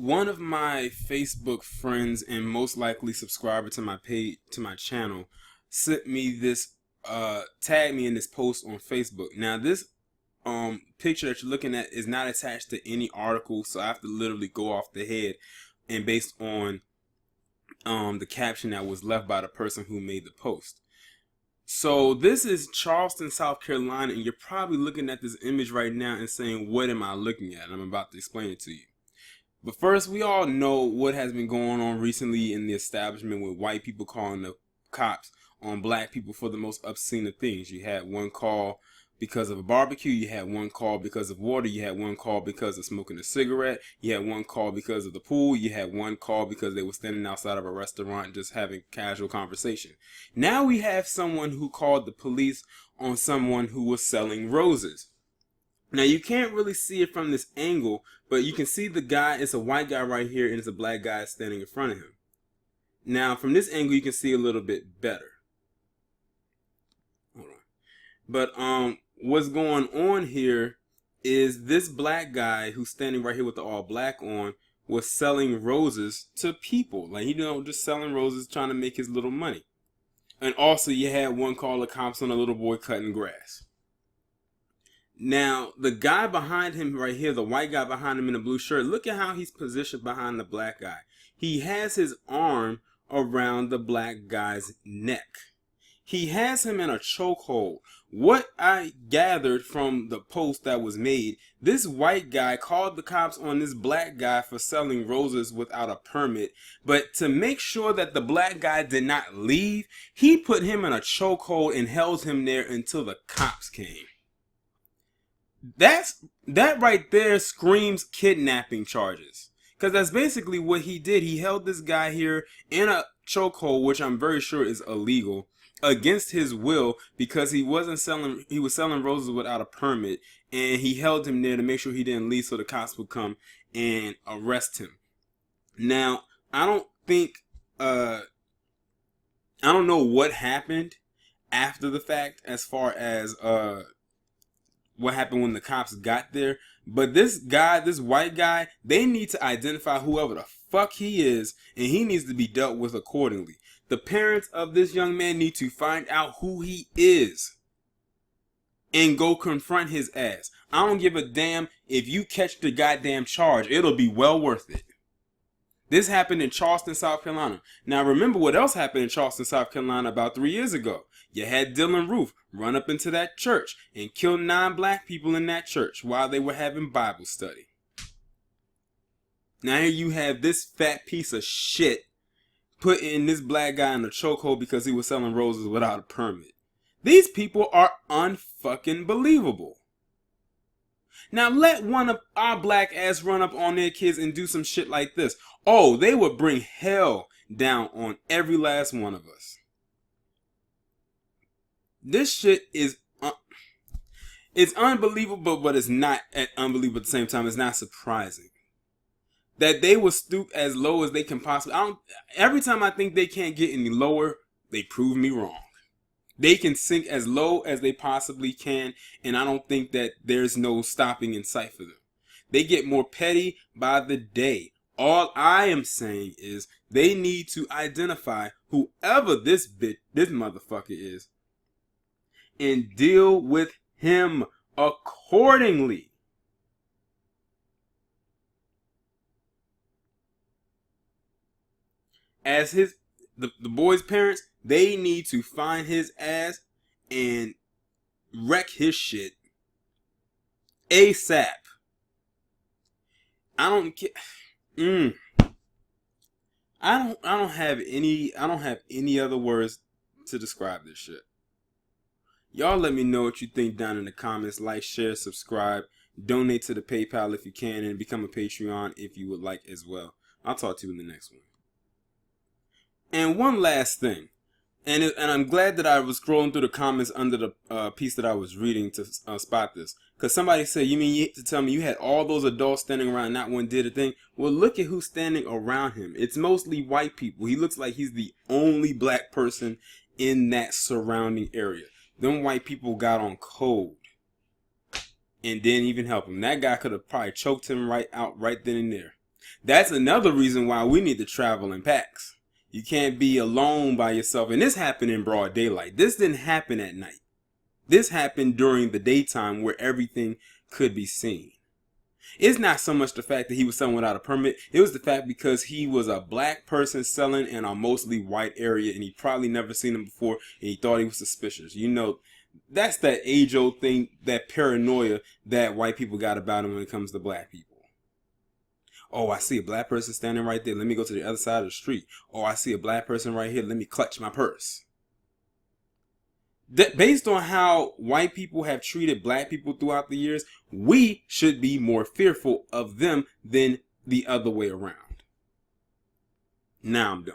one of my Facebook friends and most likely subscriber to my page to my channel sent me this tagged me in this post on Facebook. Now this picture that you're looking at is not attached to any article, so I have to literally go off the head and based on the caption that was left by the person who made the post. So this is Charleston, South Carolina, and you're probably looking at this image right now and saying, what am I looking at? And I'm about to explain it to you. But first, we all know what has been going on recently in the establishment with white people calling the cops on black people for the most obscene of things. You had one call because of a barbecue, you had one call because of water, you had one call because of smoking a cigarette, you had one call because of the pool, you had one call because they were standing outside of a restaurant just having casual conversation. Now we have someone who called the police on someone who was selling roses. Now you can't really see it from this angle, but you can see the guy, it's a white guy right here and it's a black guy standing in front of him. Now from this angle you can see a little bit better. Hold on. But what's going on here is this black guy who's standing right here with the all black on was selling roses to people. Like, just selling roses, trying to make his little money. And also you had one call of cops on a little boy cutting grass. Now, the guy behind him right here, the white guy behind him in the blue shirt, look at how he's positioned behind the black guy. He has his arm around the black guy's neck. He has him in a chokehold. What I gathered from the post that was made, this white guy called the cops on this black guy for selling roses without a permit. But to make sure that the black guy did not leave, he put him in a chokehold and held him there until the cops came. That right there screams kidnapping charges, because that's basically what he did. He held this guy here in a chokehold, which I'm very sure is illegal, against his will, because he was selling roses without a permit, and he held him there to make sure he didn't leave so the cops would come and arrest him. Now, I don't know what happened after the fact as far as what happened when the cops got there, but this white guy, they need to identify whoever the fuck he is, and he needs to be dealt with accordingly. The parents of this young man need to find out who he is and go confront his ass. I don't give a damn if you catch the goddamn charge. It'll be well worth it. This happened in Charleston, South Carolina. Now remember what else happened in Charleston, South Carolina about 3 years ago. You had Dylan Roof run up into that church and kill 9 black people in that church while they were having Bible study. Now here you have this fat piece of shit putting this black guy in a chokehold because he was selling roses without a permit. These people are unfucking believable. Now let one of our black ass run up on their kids and do some shit like this. Oh, they would bring hell down on every last one of us. This shit is it's unbelievable, but it's not unbelievable at the same time. It's not surprising that they will stoop as low as they can possibly. Every time I think they can't get any lower, they prove me wrong. They can sink as low as they possibly can, and I don't think that there's no stopping in sight for them. They get more petty by the day. All I am saying is they need to identify whoever this motherfucker is and deal with him accordingly. As the boy's parents, they need to find his ass and wreck his shit ASAP. I don't care. I don't have any other words to describe this shit. Y'all let me know what you think down in the comments. Like, share, subscribe, donate to the PayPal if you can, and become a Patreon if you would like as well. I'll talk to you in the next one. And one last thing, and I'm glad that I was scrolling through the comments under the piece that I was reading to spot this. Because somebody said, you mean to tell me you had all those adults standing around and not one did a thing? Well, look at who's standing around him. It's mostly white people. He looks like he's the only black person in that surrounding area. Them white people got on cold and didn't even help him. That guy could have probably choked him right then and there. That's another reason why we need to travel in packs. You can't be alone by yourself. And this happened in broad daylight. This didn't happen at night. This happened during the daytime where everything could be seen. It's not so much the fact that he was selling without a permit. It was the fact because he was a black person selling in a mostly white area, and he probably never seen him before, and he thought he was suspicious. You know, that's that age-old thing, that paranoia that white people got about him when it comes to black people. Oh, I see a black person standing right there. Let me go to the other side of the street. Oh, I see a black person right here. Let me clutch my purse. Based on how white people have treated black people throughout the years, we should be more fearful of them than the other way around. Now I'm done.